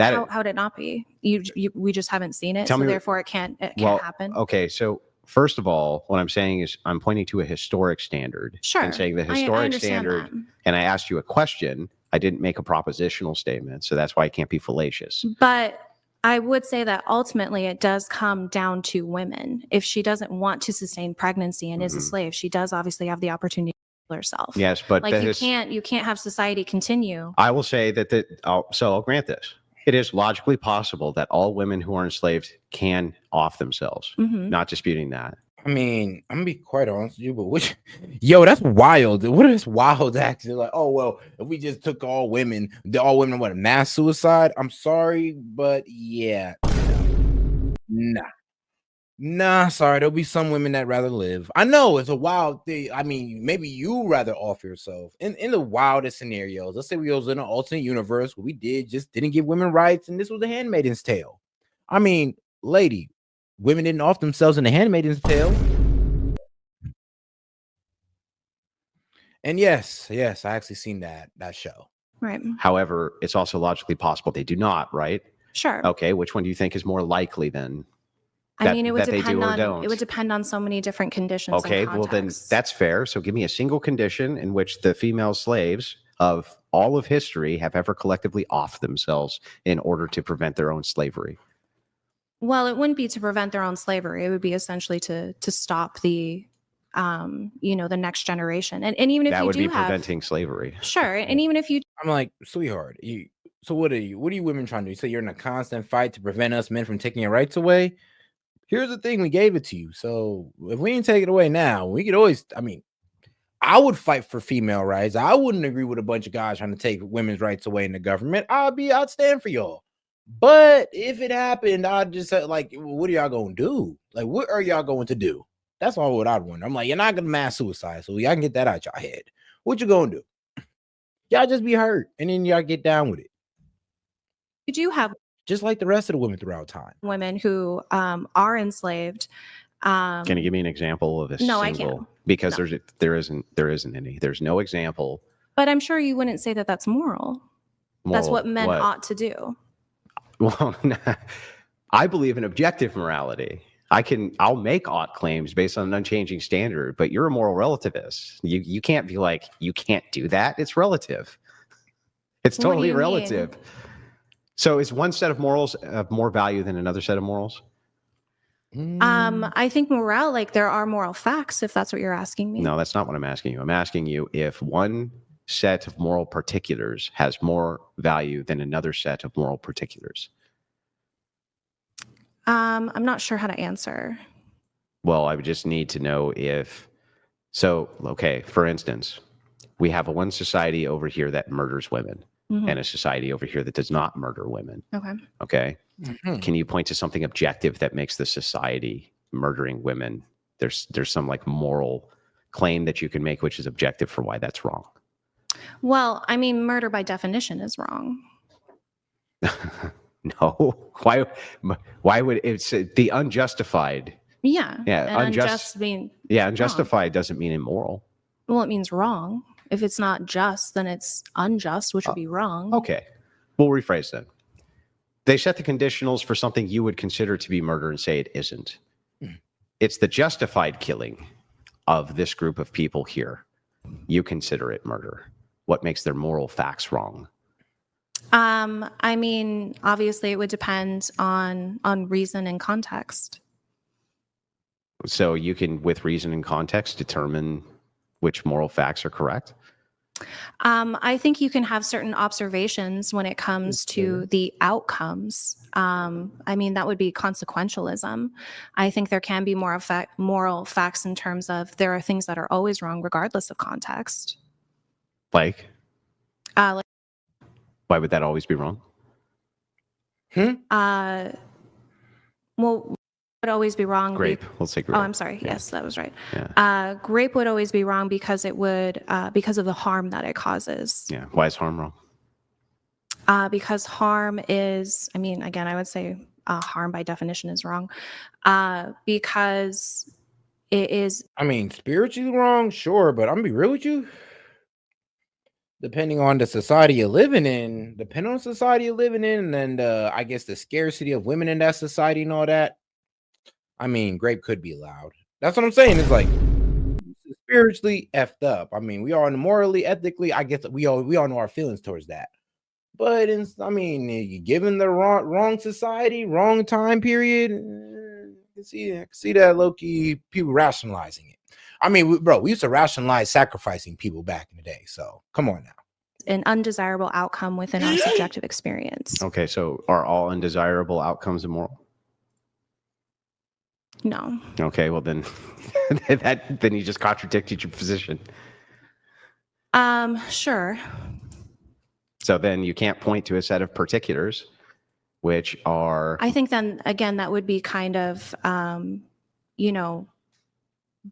How would it not be? We just haven't seen it, so therefore it can't happen. Okay, so first of all, what I'm saying is I'm pointing to a historic standard. Sure. And saying the historic standard, and I asked you a question. I didn't make a propositional statement, so that's why it can't be fallacious. But I would say that ultimately it does come down to women. If she doesn't want to sustain pregnancy and is a slave, she does obviously have the opportunity to kill herself. Yes, but like you can't have society continue. I will say that so I'll grant this. It is logically possible that all women who are enslaved can off themselves. Not disputing that. I mean, I'm gonna be quite honest with you, but that's wild. What is wild actually? Like, oh well, if we just took all women, what, mass suicide? I'm sorry, but yeah, nah, sorry. There'll be some women that rather live. I know it's a wild thing. I mean, maybe you rather off yourself. In the wildest scenarios, let's say we was in an alternate universe where we didn't give women rights, and this was the Handmaid's Tale. I mean, lady, women didn't off themselves in the Handmaid's Tale. And yes, I actually seen that show. Right. However, it's also logically possible they do not, right? Sure. Okay, which one do you think is more likely then? I mean, it would depend on so many different conditions. Okay, well then that's fair. So give me a single condition in which the female slaves of all of history have ever collectively offed themselves in order to prevent their own slavery. Well, it wouldn't be to prevent their own slavery. It would be essentially to stop the the next generation. And even if that you would do be preventing slavery. Sure. And even if you I'm like, sweetheart, so what are you women trying to do? You say you're in a constant fight to prevent us men from taking your rights away? Here's the thing, we gave it to you. So if we didn't take it away now, we could always, I mean, I would fight for female rights. I wouldn't agree with a bunch of guys trying to take women's rights away in the government. I'd stand for y'all. But if it happened, I'd just say, like, what are y'all going to do? Like, what are y'all going to do? That's all what I'd wonder. I'm like, you're not going to mass suicide, so y'all can get that out your head. What you going to do? Y'all just be hurt, and then y'all get down with it. You do have, just like the rest of the women throughout time, women who are enslaved. Can you give me an example of a single? I can't. Because there isn't any. There's no example. But I'm sure you wouldn't say that that's moral. That's what men ought to do. Well, I believe in objective morality. I'll make ought claims based on an unchanging standard, but you're a moral relativist. You can't be like, you can't do that. It's relative. It's totally relative. So is one set of morals of more value than another set of morals? I think morale, like there are moral facts, if that's what you're asking me. No, that's not what I'm asking you. I'm asking you if one set of moral particulars has more value than another set of moral particulars. I'm not sure how to answer. Well, I would just need to know okay, for instance, we have one society over here that murders women and a society over here that does not murder women. Okay. Can you point to something objective that makes the society murdering women? There's some like moral claim that you can make, which is objective for why that's wrong. Well, I mean, murder by definition is wrong. No. Why would it's the unjustified? Yeah. Unjustified wrong. Doesn't mean immoral. Well, it means wrong. If it's not just, then it's unjust, which would be wrong. Okay. We'll rephrase that. They set the conditionals for something you would consider to be murder and say it isn't. It's the justified killing of this group of people here. You consider it murder. What makes their moral facts wrong? I mean, obviously it would depend on reason and context. So you can, with reason and context, determine which moral facts are correct? I think you can have certain observations when it comes to the outcomes. I mean, that would be consequentialism. I think there can be moral facts in terms of there are things that are always wrong regardless of context. Like? Why would that always be wrong? Well, would always be wrong. Grape. Let's say grape. Oh, I'm sorry. Yeah. Yes, that was right. Yeah. Grape would always be wrong because it would because of the harm that it causes. Yeah. Why is harm wrong? Because harm is, I mean, again, I would say harm by definition is wrong. Because it is. I mean, spiritually wrong, sure, but I'm gonna be real with you. depending on the society you're living in, and I guess the scarcity of women in that society and all that. I mean, grape could be allowed. That's what I'm saying. It's like spiritually effed up. I mean, we are morally, ethically. I guess we all know our feelings towards that. But you given the wrong society, wrong time period, I can see that low-key people rationalizing it. I mean, we used to rationalize sacrificing people back in the day. So come on now. An undesirable outcome within our subjective experience. Okay, so are all undesirable outcomes immoral? No. Okay, well then, then you just contradicted your position. Sure. So then you can't point to a set of particulars, which are. I think then again that would be kind of,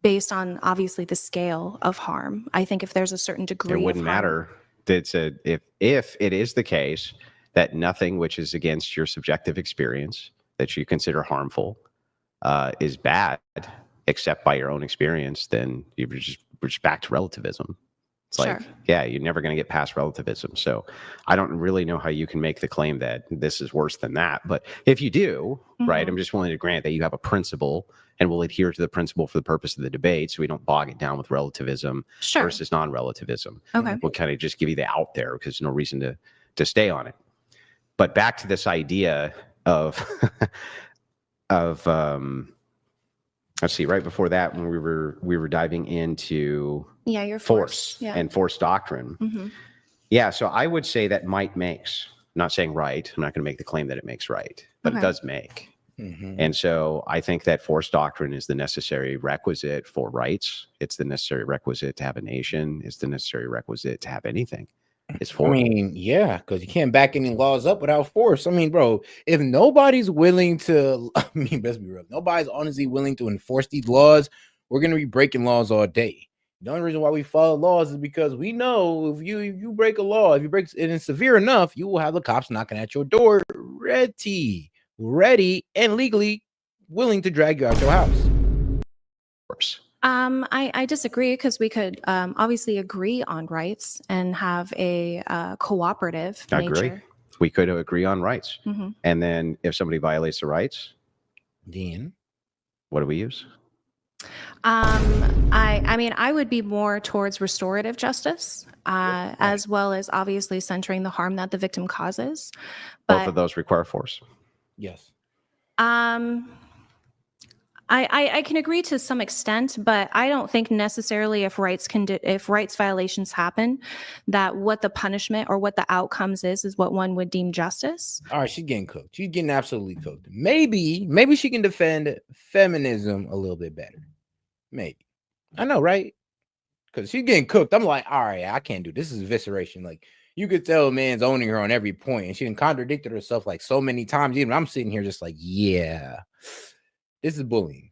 based on obviously the scale of harm. I think if there's a certain degree, it wouldn't matter. If it is the case that nothing which is against your subjective experience that you consider harmful is bad, except by your own experience, then we're just back to relativism. It's like, yeah, you're never going to get past relativism. So I don't really know how you can make the claim that this is worse than that. But if you do, right, I'm just willing to grant that you have a principle and we'll adhere to the principle for the purpose of the debate. So we don't bog it down with relativism versus non-relativism. Okay. We'll kind of just give you the out there because there's no reason to stay on it. But back to this idea of, let's see, right before that, when we were diving into your force and force doctrine. Yeah, so I would say that might makes. I'm not saying right. I'm not going to make the claim that it makes right, but it does make. And so I think that force doctrine is the necessary requisite for rights. It's the necessary requisite to have a nation. It's the necessary requisite to have anything. It's for. I mean, yeah, because you can't back any laws up without force. I mean, bro, if nobody's willing to, let's be real, nobody's honestly willing to enforce these laws, we're going to be breaking laws all day. The only reason why we follow laws is because we know if you break a law, if you break it and severe enough, you will have the cops knocking at your door, ready and legally willing to drag you out your house. I disagree because we could obviously agree on rights and have a cooperative nature. Agree. We could agree on rights. And then if somebody violates the rights, then what do we use? I mean, I would be more towards restorative justice, as well as obviously centering the harm that the victim causes. Both of those require force. Yes. I can agree to some extent, but I don't think necessarily if rights violations happen, that what the punishment or what the outcomes is what one would deem justice. All right, she's getting cooked. She's getting absolutely cooked. Maybe she can defend feminism a little bit better. Maybe. I know, right? Because she's getting cooked. I'm like, all right, I can't do this. This is evisceration. Like, you could tell a man's owning her on every point, and she done contradicted herself like so many times. Even I'm sitting here just like, yeah, this is bullying.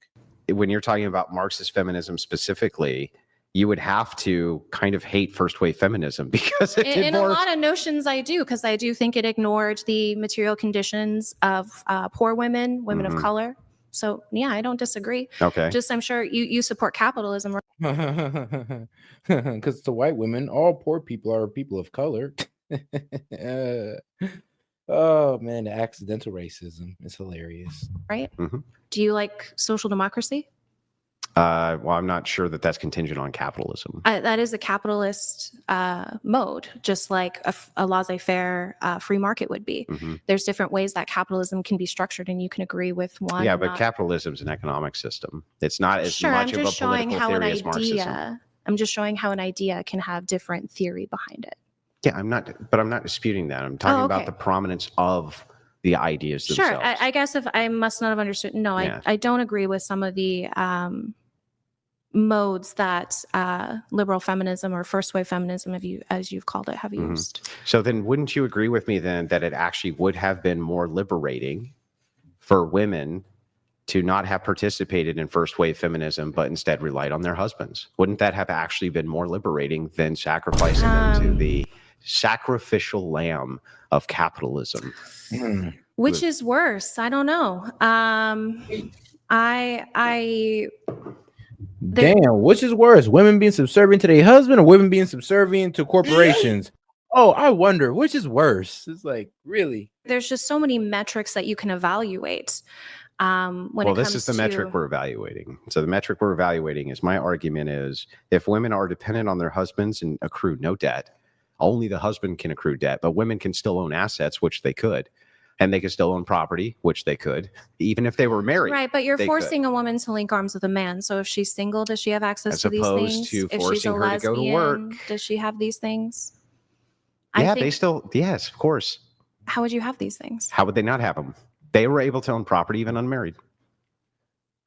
When you're talking about Marxist feminism specifically, you would have to kind of hate first wave feminism because in a lot of notions I do, because I do think it ignored the material conditions of poor women of color. So yeah, I don't disagree. Okay. Just I'm sure you support capitalism. Because to white women, all poor people are people of color. Oh man, the accidental racism is hilarious. Right? Do you like social democracy? Well, I'm not sure that that's contingent on capitalism. That is a capitalist mode, just like a laissez-faire free market would be. There's different ways that capitalism can be structured, and you can agree with one. Yeah, but capitalism is an economic system. It's not as much of a political theory as Marxism. I'm just showing how an idea can have different theory behind it. Yeah, I'm not disputing that. I'm talking about the prominence of the ideas themselves. Sure, I guess if I must not have understood. No, I don't agree with some of the modes that liberal feminism or first wave feminism, as you've called it, have used. So then wouldn't you agree with me then that it actually would have been more liberating for women to not have participated in first wave feminism, but instead relied on their husbands? Wouldn't that have actually been more liberating than sacrificing them to the sacrificial lamb of capitalism? Which is worse? I don't know. Damn, which is worse? Women being subservient to their husband or women being subservient to corporations? Oh, I wonder which is worse. It's like, really? There's just so many metrics that you can evaluate when Well, it this comes is the to metric we're evaluating. So the metric we're evaluating is, my argument is, if women are dependent on their husbands and accrue no debt, only the husband can accrue debt, but women can still own assets, which they could, and they can still own property, which they could, even if they were married. right, but you're they forcing a woman to link arms with a man. So if she's single, does she have access As to these opposed things? to If she's a forcing her to go to lesbian, work. does she have these things? Yeah, they still, yes, of course. How would you have these things? How would they not have them? They were able to own property even unmarried.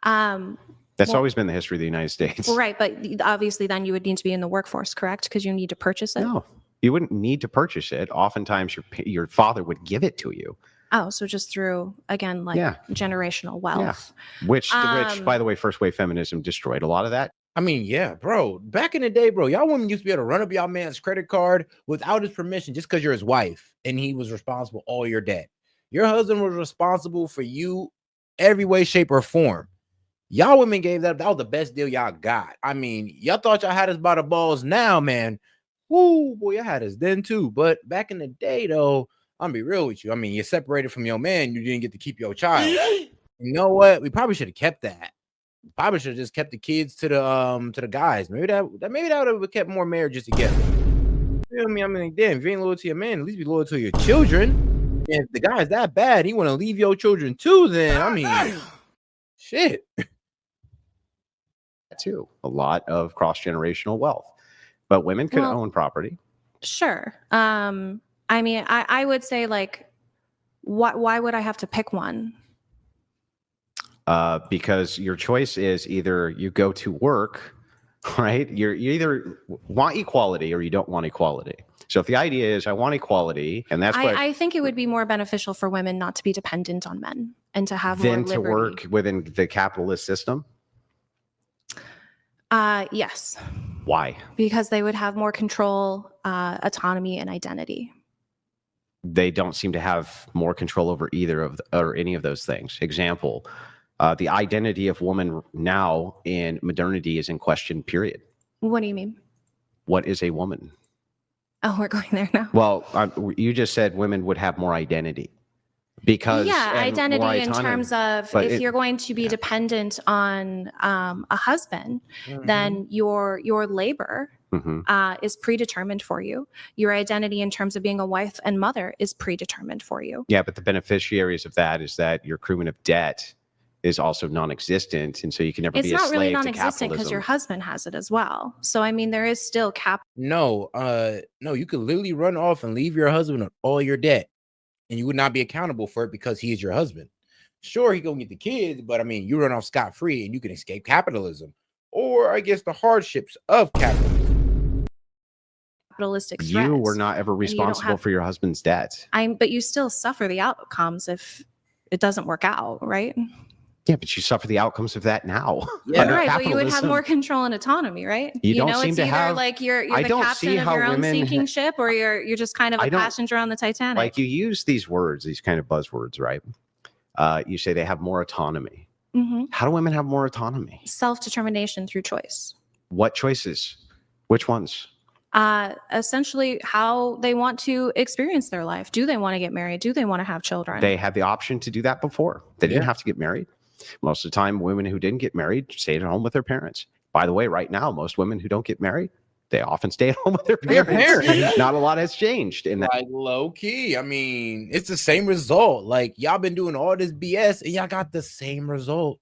That's always been the history of the United States. Right, but obviously then you would need to be in the workforce, correct? Because you need to purchase it. No, you wouldn't need to purchase it. Oftentimes your father would give it to you. Oh, so just through, again, like generational wealth. Yeah. Which, by the way, first wave feminism destroyed a lot of that. I mean, yeah, bro. Back in the day, bro, y'all women used to be able to run up y'all man's credit card without his permission just because you're his wife and he was responsible for all your debt. Your husband was responsible for you every way, shape, or form. Y'all women gave that was the best deal y'all got. I mean, y'all thought y'all had us by the balls now, man. Woo, boy, y'all had us then too. But back in the day, though, I'm gonna be real with you. I mean, you're separated from your man, you didn't get to keep your child. You know what? We probably should have kept that. Probably should have just kept the kids to the guys. Maybe that would have kept more marriages together. You feel me? I mean, damn, if you ain't loyal to your man, at least be loyal to your children. And if the guy's that bad, he want to leave your children too, then I mean, shit. Too. A lot of cross-generational wealth. But women could own property. Sure. I mean, I would say, like, why would I have to pick one? Because your choice is either you go to work, right? You either want equality or you don't want equality. So if the idea is I want equality, and that's what I think it would be more beneficial for women not to be dependent on men and to have more liberty. Than to work within the capitalist system. Yes. Why? Because they would have more control, autonomy, and identity. They don't seem to have more control over either of or any of those things. Example, the identity of woman now in modernity is in question, period. What do you mean? What is a woman? Oh, we're going there now. Well, you just said women would have more identity. Because identity in terms of if you're going to be dependent on a husband, then your labor is predetermined for you. Your identity in terms of being a wife and mother is predetermined for you. Yeah, but the beneficiaries of that is that your accruement of debt is also non-existent, and so you can never be a slave to capitalism. It's not really non-existent because your husband has it as well. So I mean, there is still No, you could literally run off and leave your husband with all your debt. And you would not be accountable for it because he is your husband. Sure, he gonna get the kids, but I mean, you run off scot-free and you can escape capitalism, or I guess the hardships of capitalism. Capitalistic threats. You were not ever responsible for your husband's debt. But you still suffer the outcomes if it doesn't work out, right? Yeah, but you suffer the outcomes of that now. Yeah, right. But you would have more control and autonomy, right? You don't seem it's to either have. Like you're the captain of your own sinking ship, or you're just kind of a passenger on the Titanic. Like, you use these words, these kind of buzzwords, right? You say they have more autonomy. How do women have more autonomy? Self-determination through choice. What choices? Which ones? Essentially how they want to experience their life. Do they want to get married? Do they want to have children? They had the option to do that before. They didn't have to get married. Most of the time, women who didn't get married stayed at home with their parents. By the way, right now, most women who don't get married, they often stay at home with their parents. Not a lot has changed in that. Like, low key. I mean, it's the same result. Like, y'all been doing all this BS and y'all got the same result.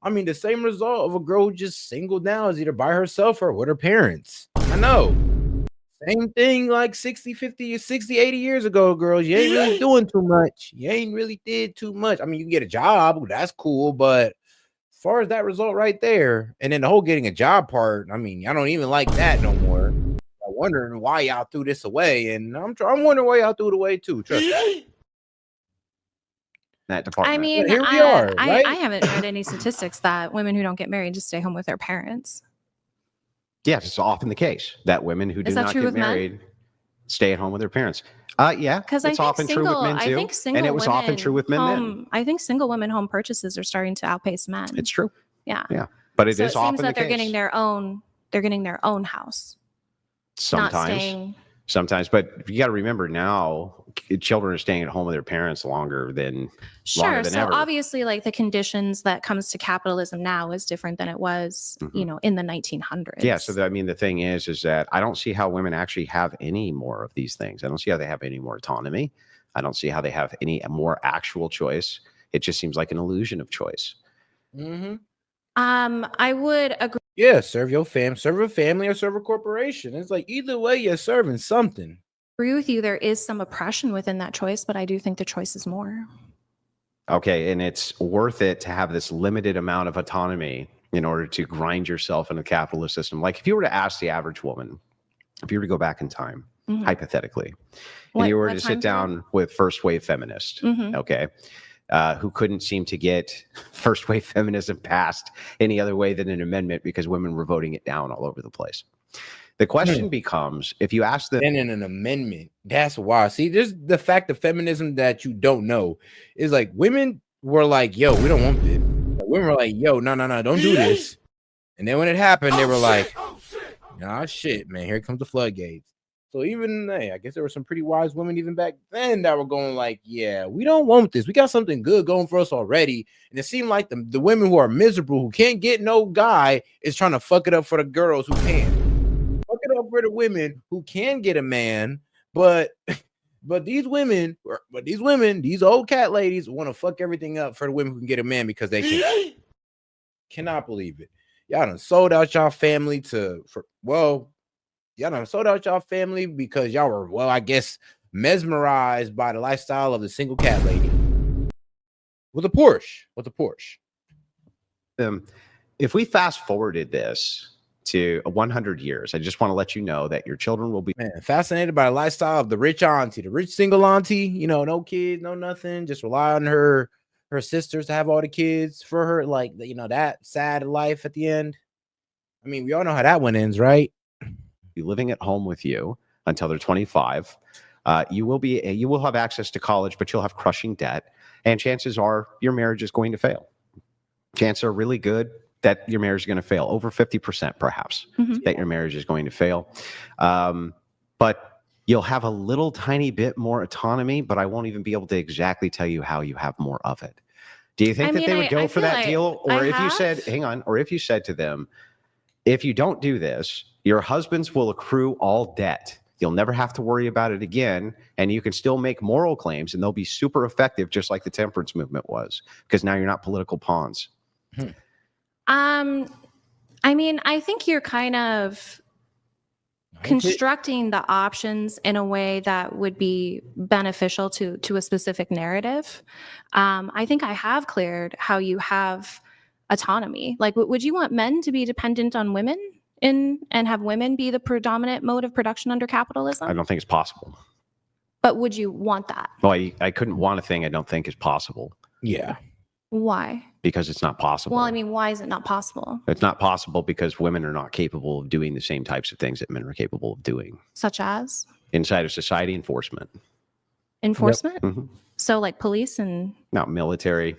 I mean, the same result of a girl who just single now is either by herself or with her parents. I know. Same thing like 60, 50, 60, 80 years ago, girls. You ain't really doing too much. You ain't really did too much. I mean, you can get a job. That's cool. But as far as that result right there, and then the whole getting a job part, I mean, I don't even like that no more. I'm wondering why y'all threw this away. And I'm wondering why y'all threw it away too. Trust me. That department. I mean, here we are, right? I haven't read any statistics that women who don't get married just stay home with their parents. Yes, it's often the case that women who do not get married stay at home with their parents. Yeah, because it's often true with men too. And it was often true with men then. I think single women home purchases are starting to outpace men. It's true. Yeah. But it so is it often seems that the they're case. getting their own house. Sometimes. Not staying sometimes. But you got to remember now, children are staying at home with their parents longer than Sure. So ever. obviously, like the conditions that comes to capitalism now is different than it was, you know, in the 1900s. Yeah. So I mean, the thing is that I don't see how women actually have any more of these things. I don't see how they have any more autonomy. I don't see how they have any more actual choice. It just seems like an illusion of choice. I would agree. Yeah, serve your serve a family, or serve a corporation. It's like either way, you're serving something. Agree with you. There is some oppression within that choice, but I do think the choice is more. Okay, and it's worth it to have this limited amount of autonomy in order to grind yourself in a capitalist system. Like if you were to ask the average woman, if you were to go back in time, hypothetically, and you were to sit down with first wave feminists, okay, who couldn't seem to get first wave feminism passed any other way than an amendment because women were voting it down all over the place. The question becomes, if you ask them... And in an amendment, that's why. See, there's the fact of feminism that you don't know is like women were like, yo, we don't want this. Women were like, yo, no, don't do this. And then when it happened, they were like, nah, shit, man, here comes the floodgates. So even, hey, I guess there were some pretty wise women even back then that were going like, yeah, we don't want this. We got something good going for us already. And it seemed like the women who are miserable, who can't get no guy, is trying to fuck it up for the girls who can. Fuck it up for the women who can get a man, but these women, these old cat ladies want to fuck everything up for the women who can get a man because they can. Cannot believe it. Y'all done sold out y'all family y'all done sold out y'all family because y'all were, well, I guess, mesmerized by the lifestyle of the single cat lady with a Porsche. If we fast forwarded this to 100 years, I just want to let you know that your children will be fascinated by the lifestyle of the rich auntie, the rich single auntie, you know, no kids, no nothing, just rely on her sisters to have all the kids for her, like, you know, that sad life at the end. I mean, we all know how that one ends, right? Be living at home with you until they're 25. You will have access to college, but you'll have crushing debt, and chances are your marriage is going to fail. Chances are really good that your marriage is going to fail, over 50% perhaps, that your marriage is going to fail. But you'll have a little tiny bit more autonomy, but I won't even be able to exactly tell you how you have more of it. Do you think that they would go for that deal? Or if you said, hang on, or if you said to them, if you don't do this, your husbands will accrue all debt. You'll never have to worry about it again, and you can still make moral claims, and they'll be super effective, just like the temperance movement was, because now you're not political pawns. I mean, I think you're kind of constructing the options in a way that would be beneficial to a specific narrative. I think I have cleared how you have autonomy. Like, would you want men to be dependent on women and have women be the predominant mode of production under capitalism? I don't think it's possible. But would you want that? Well, I couldn't want a thing I don't think is possible. Yeah. Why? Because it's not possible. Well, I mean, why is it not possible? It's not possible because women are not capable of doing the same types of things that men are capable of doing. Such as? Inside of society, enforcement. Enforcement? Yep. So like police and... Not military.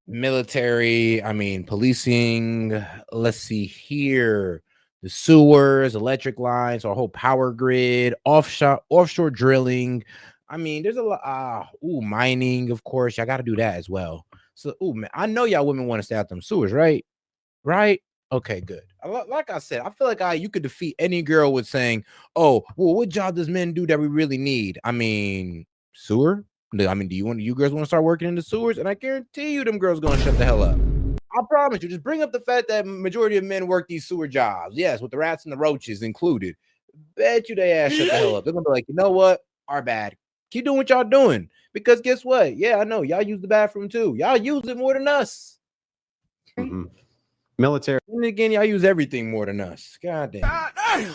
Military, I mean, policing. Let's see here. The sewers, electric lines, our whole power grid, offshore drilling. I mean, there's a lot. Mining, of course. Y'all got to do that as well. So, man, I know y'all women want to stay out them sewers, right? Right? Okay, good. Like I said, I feel like you could defeat any girl with saying, oh, well, what job does men do that we really need? I mean, sewer? I mean, do you girls want to start working in the sewers? And I guarantee you them girls going to shut the hell up. I promise you, just bring up the fact that majority of men work these sewer jobs. Yes, with the rats and the roaches included. Bet you they ass shut the hell up. They're going to be like, you know what? Our bad. Keep doing what y'all doing. Because guess what? Yeah, I know. Y'all use the bathroom too. Y'all use it more than us. Military. And again, y'all use everything more than us. God damn.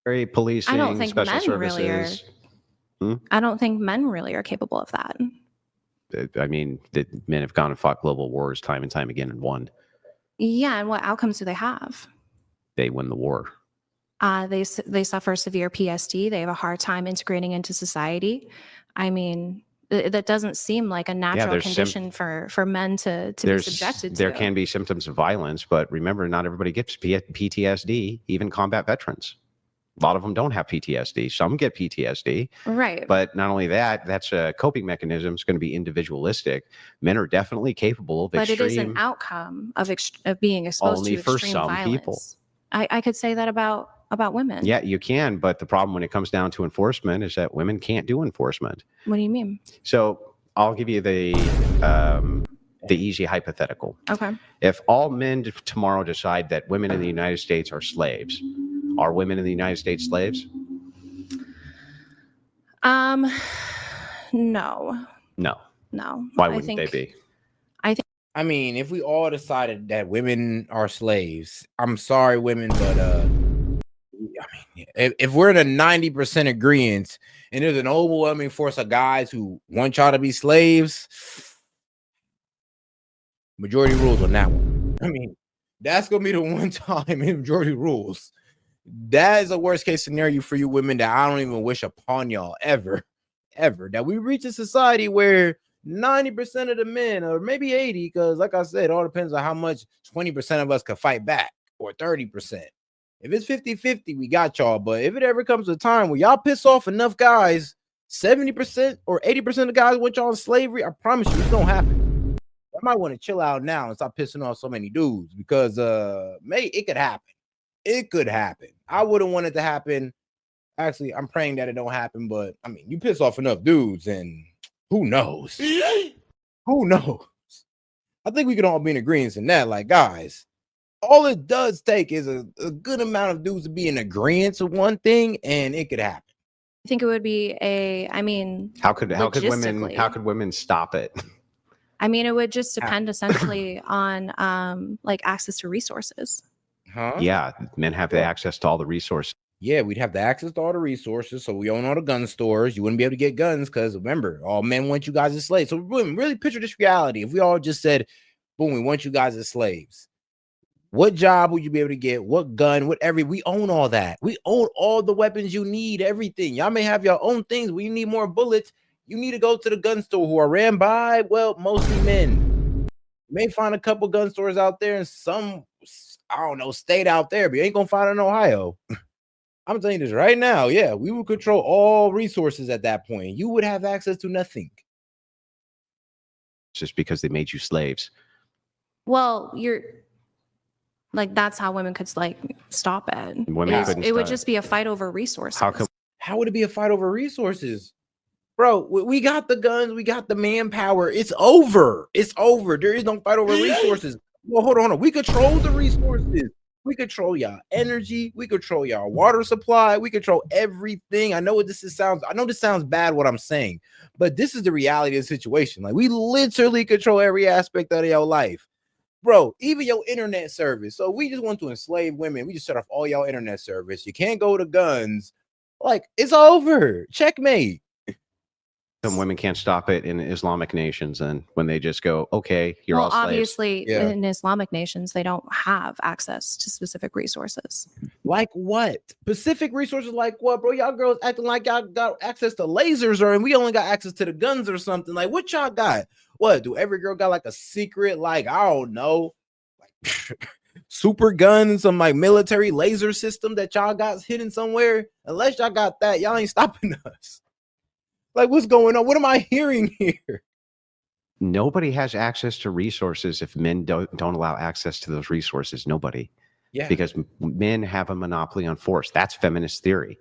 Very policing, I don't think special men services. I don't think men really are capable of that. I mean, the men have gone and fought global wars time and time again and won. Yeah, and what outcomes do they have? They win the war. They suffer severe PSD. They have a hard time integrating into society. I mean, that doesn't seem like a natural condition for men to be subjected to. There can be symptoms of violence, but remember, not everybody gets PTSD, even combat veterans. A lot of them don't have PTSD. Some get PTSD. Right. But not only that, that's a coping mechanism. It's going to be individualistic. Men are definitely capable of but extreme. It is an outcome of being exposed only to for extreme some violence. people. I could say that about women. Yeah, you can. But the problem when it comes down to enforcement is that women can't do enforcement. What do you mean? So I'll give you the easy hypothetical. Okay. If all men tomorrow decide that women in the United States are slaves, are women in the United States slaves? No. No. No. Why wouldn't they be? I mean, if we all decided that women are slaves, I'm sorry, women, but I mean, if we're in a 90% agreement and there's an overwhelming force of guys who want y'all to be slaves, majority rules on that one. I mean, that's gonna be the one time in majority rules. That is a worst case scenario for you women that I don't even wish upon y'all ever, that we reach a society where 90% of the men, or maybe 80, because like I said, it all depends on how much 20% of us could fight back, or 30%. If it's 50-50, we got y'all. But if it ever comes to a time where y'all piss off enough guys, 70% or 80% of guys want y'all in slavery, I promise you it's gonna happen. I might want to chill out now and stop pissing off so many dudes, because it could happen. It could happen. I wouldn't want it to happen. Actually, I'm praying that it don't happen, but I mean, you piss off enough dudes and who knows? Who knows? I think we can all be in agreement in that. Like, guys, all it does take is a good amount of dudes to be in agreement to one thing, and it could happen. I think it would be how could women stop it? I mean, it would just depend essentially on like access to resources. Huh? Yeah, men have the access to all the resources. Yeah, we'd have the access to all the resources. So we own all the gun stores. You wouldn't be able to get guns because remember, all men want you guys as slaves. So really picture this reality. If we all just said, boom, we want you guys as slaves. What job would you be able to get? What gun? We own all that. We own all the weapons you need, everything. Y'all may have your own things. When you need more bullets, you need to go to the gun store who are ran by, well, mostly men. You may find a couple gun stores out there in some, I don't know, state out there, but you ain't gonna find it in Ohio. I'm telling you this right now. Yeah, we would control all resources at that point. You would have access to nothing. Just because they made you slaves. Well, that's how women could stop it. It would just be a fight over resources. How would it be a fight over resources? Bro, we got the guns, we got the manpower. It's over. It's over. There is no fight over resources. Well, hold on. We control the resources. We control y'all energy. We control y'all water supply. We control everything. I know this sounds bad what I'm saying, but this is the reality of the situation. Like, we literally control every aspect of your life, bro. Even your internet service. So we just want to enslave women. We just shut off all y'all internet service. You can't go to guns. Like, it's over. Checkmate. Some women can't stop it in Islamic nations, and when they just go, okay, you're all slaves. Obviously, in Islamic nations, they don't have access to specific resources. Like what? Specific resources like what, bro? Y'all girls acting like y'all got access to lasers, and we only got access to the guns or something. Like, what y'all got? What? Do every girl got like a secret, like, I don't know, like super gun, some like military laser system that y'all got hidden somewhere? Unless y'all got that, y'all ain't stopping us. Like, what's going on? What am I hearing here? Nobody has access to resources if men don't allow access to those resources. Nobody. Yeah. Because men have a monopoly on force. That's feminist theory.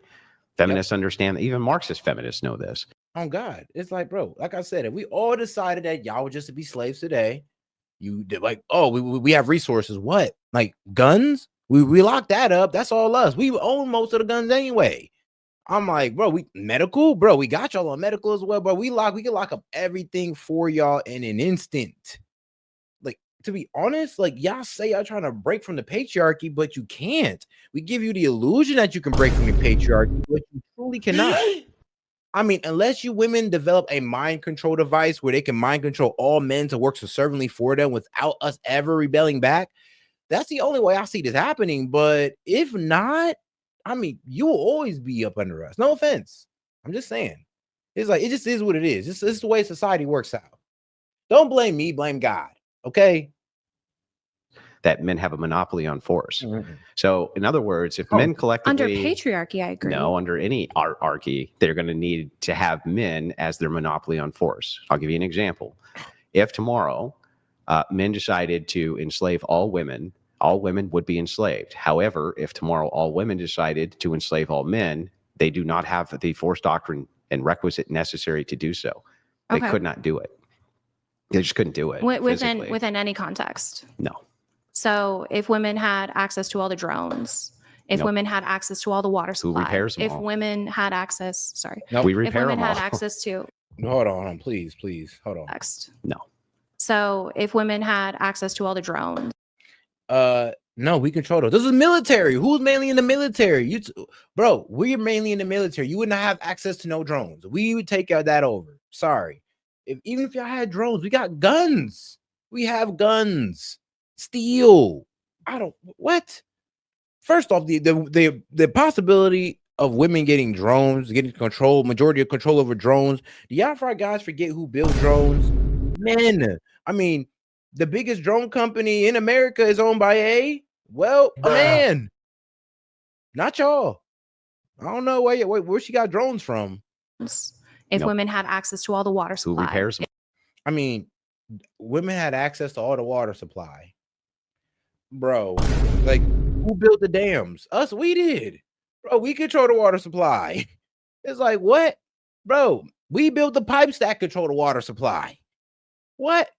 Feminists understand that. Even Marxist feminists know this. Oh, God. It's like, bro, like I said, if we all decided that y'all were just to be slaves today, you did like, oh, we have resources. What? Like guns? We locked that up. That's all us. We own most of the guns anyway. I'm like, bro, we got y'all on medical as well, bro. We can lock up everything for y'all in an instant. Like, to be honest, like, y'all say y'all trying to break from the patriarchy, but you can't. We give you the illusion that you can break from the patriarchy, but you truly cannot. I mean, unless you women develop a mind control device where they can mind control all men to work subserviently for them without us ever rebelling back, that's the only way I see this happening. But if not, I mean, you will always be up under us. No offense. I'm just saying. It's like, it just is what it is. This is the way society works out. Don't blame me, blame God. Okay? that men have a monopoly on force. Mm-hmm. So, in other words, if men collectively under patriarchy, I agree. No, under any hierarchy, they're going to need to have men as their monopoly on force. I'll give you an example. If tomorrow men decided to enslave all women would be enslaved. However, if tomorrow all women decided to enslave all men, they do not have the force doctrine and requisite necessary to do so. They could not do it. They just couldn't do it within any context. No. So if women had access to all the drones, if women had access to all the water supply, who repairs them if all? Women had access, sorry, we repair if women them all. had access to, hold on, please, hold on. Next. No. So if women had access to all the drones, no, we control those. This is military. Who's mainly in the military? Bro, we're mainly in the military. You would not have access to no drones. We would take that over. Sorry. Even if y'all had drones, we got guns. We have guns. Steel. What? First off, the possibility of women getting drones, getting majority of control over drones. Do y'all guys forget who built drones? Men. I mean, the biggest drone company in America is owned by a man. Not y'all. I don't know where she got drones from. if women had access to all the water supply. Who repairs them? I mean, women had access to all the water supply. Bro, like, who built the dams? Us, we did. Bro, we control the water supply. It's like, what? Bro, we built the pipes that control the water supply. What?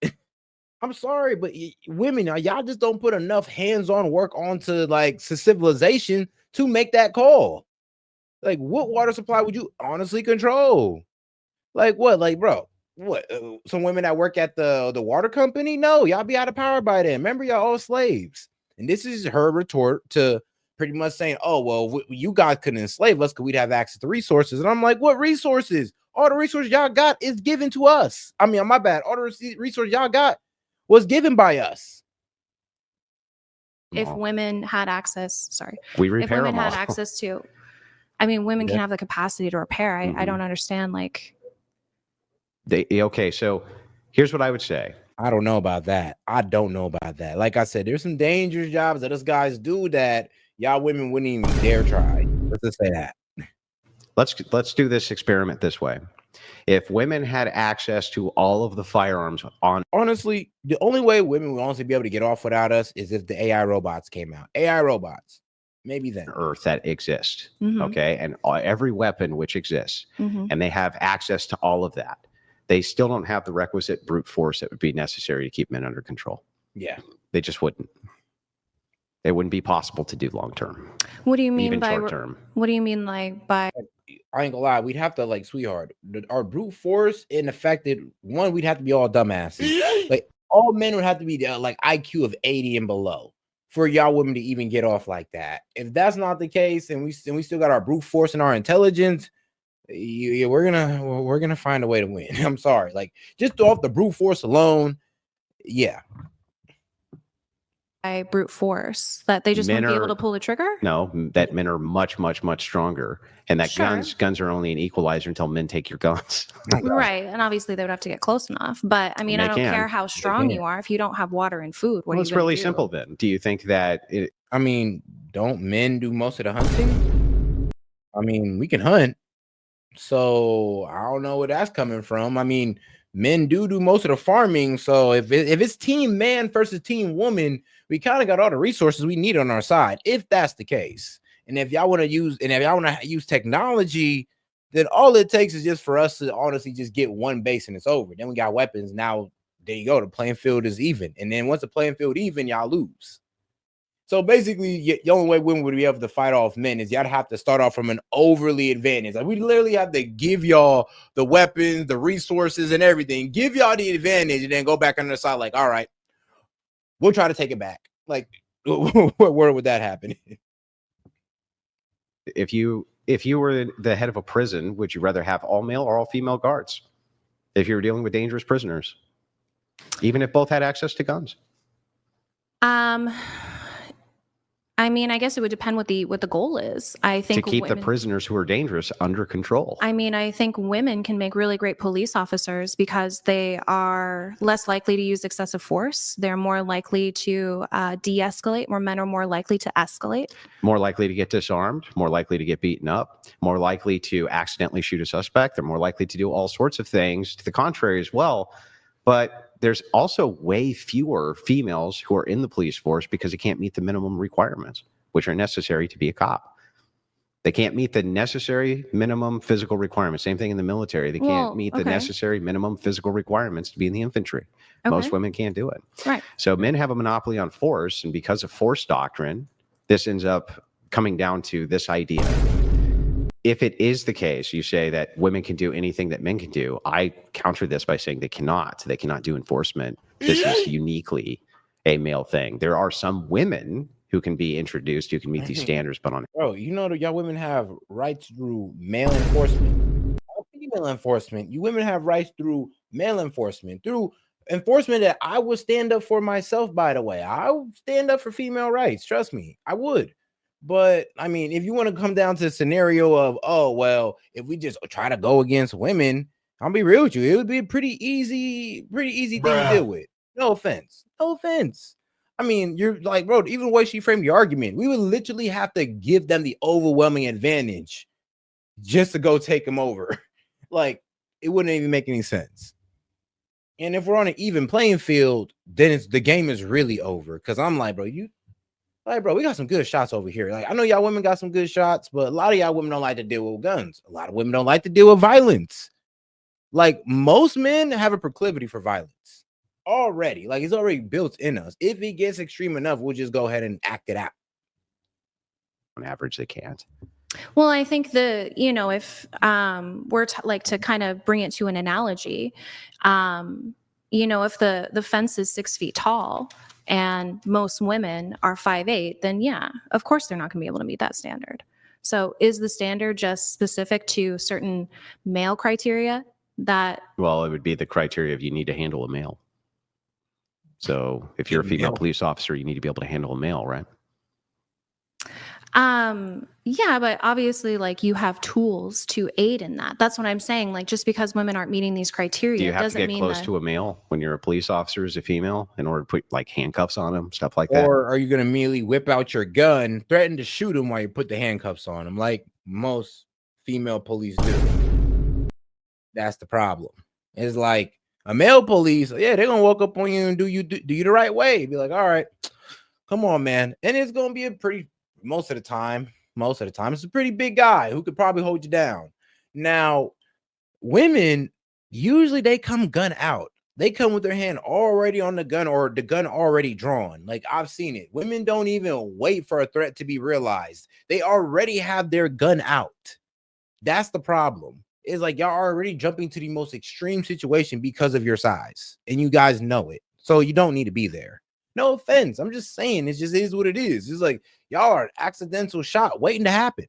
I'm sorry, but women, y'all just don't put enough hands-on work onto civilization to make that call. Like, what water supply would you honestly control? Like what? Like, bro, what? Some women that work at the water company? No, y'all be out of power by then. Remember, y'all all slaves. And this is her retort to pretty much saying, oh, well, you guys couldn't enslave us because we'd have access to resources. And I'm like, what resources? All the resources y'all got is given to us. I mean, my bad. All the resources y'all got was given by us. If women had access, we repair if women them had all. access to, I mean, women can have the capacity to repair. I don't understand. Okay, so here's what I would say. I don't know about that. Like I said, there's some dangerous jobs that us guys do that y'all women wouldn't even dare try. Let's just say that. Let's do this experiment this way. If women had access to all of the firearms honestly, the only way women would honestly be able to get off without us is if the AI robots came out. AI robots, maybe then. Earth that exist, okay, and every weapon which exists, and they have access to all of that. They still don't have the requisite brute force that would be necessary to keep men under control. Yeah, they just wouldn't. It wouldn't be possible to do long term. What do you mean even by short term? What do you mean by? I ain't gonna lie, we'd have to sweetheart. Our brute force in affected one, we'd have to be all dumbasses. Like all men would have to be IQ of 80 and below for y'all women to even get off like that. If that's not the case, and we still got our brute force and our intelligence, we're gonna find a way to win. I'm sorry, just off the brute force alone, yeah. By brute force that they just won't be able to pull the trigger? No, that men are much, much, much stronger, and that guns are only an equalizer until men take your guns. Right, and obviously they would have to get close enough. But I mean, I don't care how strong you are if you don't have water and food. What it's really simple. Then, do you think that? I mean, don't men do most of the hunting? I mean, we can hunt, so I don't know where that's coming from. I mean, men do most of the farming. So if it's team man versus team woman, we kind of got all the resources we need on our side, if that's the case. And if y'all want to use technology, then all it takes is just for us to honestly just get one base and it's over. Then we got weapons. Now there you go. The playing field is even. And then once the playing field even, y'all lose. So basically, the only way women would be able to fight off men is y'all have to start off from an overly advantage. Like we literally have to give y'all the weapons, the resources, and everything. Give y'all the advantage, and then go back on the side. Like, all right, we'll try to take it back. Like, where would that happen? If you were the head of a prison, would you rather have all male or all female guards? If you were dealing with dangerous prisoners, even if both had access to guns. I mean, I guess it would depend what the goal is. I To think keep the women, prisoners who are dangerous under control. I mean, I think women can make really great police officers because they are less likely to use excessive force. They're more likely to de-escalate, where men are more likely to escalate. More likely to get disarmed, more likely to get beaten up, more likely to accidentally shoot a suspect. They're more likely to do all sorts of things to the contrary as well. But there's also way fewer females who are in the police force because they can't meet the minimum requirements, which are necessary to be a cop. They can't meet the necessary minimum physical requirements. Same thing in the military. They can't meet the necessary minimum physical requirements to be in the infantry. Most women can't do it. Right. So men have a monopoly on force. And because of force doctrine, this ends up coming down to this idea. If it is the case, you say that women can do anything that men can do. I counter this by saying they cannot. They cannot do enforcement. This is uniquely a male thing. There are some women who can be introduced, who can meet these standards, but on Bro, you know that y'all women have rights through male enforcement. Not female enforcement. You women have rights through male enforcement. Through enforcement that I would stand up for myself, by the way. I would stand up for female rights. Trust me, I would. But I mean, if you want to come down to the scenario of, oh, well, if we just try to go against women, I'll be real with you. It would be a pretty easy thing to deal with. No offense. No offense. I mean, you're like, bro, even the way she framed the argument, we would literally have to give them the overwhelming advantage just to go take them over. Like, it wouldn't even make any sense. And if we're on an even playing field, then the game is really over. Because I'm like, bro, we got some good shots over here. Like, I know y'all women got some good shots, but a lot of y'all women don't like to deal with guns. A lot of women don't like to deal with violence. Like, most men have a proclivity for violence. Already, like, it's already built in us. If it gets extreme enough, we'll just go ahead and act it out. On average, they can't. Well, I think if we're like to kind of bring it to an analogy, if the fence is 6 feet tall and most women are 5'8", then yeah, of course they're not going to be able to meet that standard. So is the standard just specific to certain male criteria Well, it would be the criteria of you need to handle a male. So if you're a female police officer, you need to be able to handle a male, right? Yeah, but obviously, like, you have tools to aid in that. That's what I'm saying. Like, just because women aren't meeting these criteria, do you have doesn't to get mean close that... to a male when you're a police officer as a female in order to put like handcuffs on them, stuff like that? Or are you going to immediately whip out your gun, threaten to shoot him while you put the handcuffs on him, like most female police do? That's the problem. It's like a male police, yeah, they're gonna walk up on you and do you the right way. Be like, all right, come on, man. And it's gonna be most of the time, it's a pretty big guy who could probably hold you down. Now, women usually they come gun out. They come with their hand already on the gun or the gun already drawn. Like, I've seen it. Women don't even wait for a threat to be realized. They already have their gun out. That's the problem. It's like y'all are already jumping to the most extreme situation because of your size, and you guys know it. So you don't need to be there. No offense. I'm just saying it just is what it is. It's like y'all are an accidental shot waiting to happen.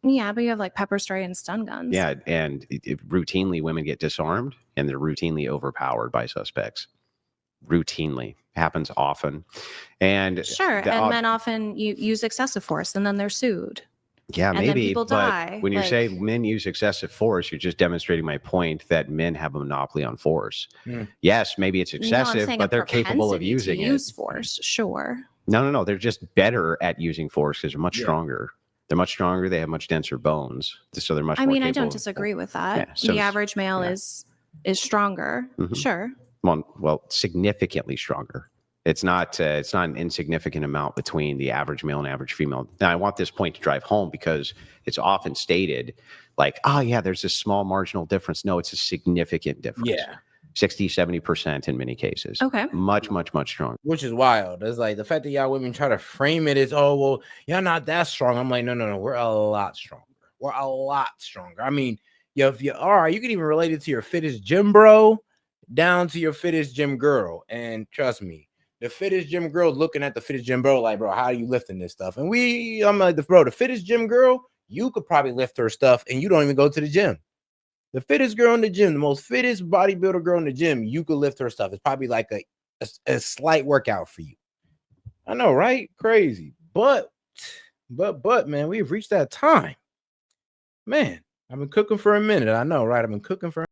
Yeah, but you have like pepper spray and stun guns. Yeah, and routinely women get disarmed and they're routinely overpowered by suspects. Routinely happens often. And sure, and men often use excessive force and then they're sued. Yeah, and maybe, then people but die. when you say men use excessive force, you're just demonstrating my point that men have a monopoly on force. Yes, maybe it's excessive, but they're capable of using it. Use force, sure. No. They're just better at using force because they're much stronger. They're much stronger. They have much denser bones, so they're much more capable. I don't disagree with that. Yeah, so the average male is stronger. Sure. Well, significantly stronger. It's not an insignificant amount between the average male and average female. Now, I want this point to drive home because it's often stated like, oh, yeah, there's this small marginal difference. No, it's a significant difference. Yeah. 60, 70% in many cases. Okay. Much, much, much stronger. Which is wild. It's like the fact that y'all women try to frame it as, oh, well, y'all not that strong. I'm like, no. We're a lot stronger. We're a lot stronger. I mean, if you are, you can even relate it to your fittest gym bro down to your fittest gym girl. And trust me, the fittest gym girl looking at the fittest gym bro, like, bro, how are you lifting this stuff? And I'm like, bro, the fittest gym girl, you could probably lift her stuff and you don't even go to the gym. The fittest girl in the gym, the most fittest bodybuilder girl in the gym, you could lift her stuff. It's probably like a a slight workout for you. I know, right? Crazy. But man, we've reached that time. Man, I've been cooking for a minute. I know, right? I've been cooking for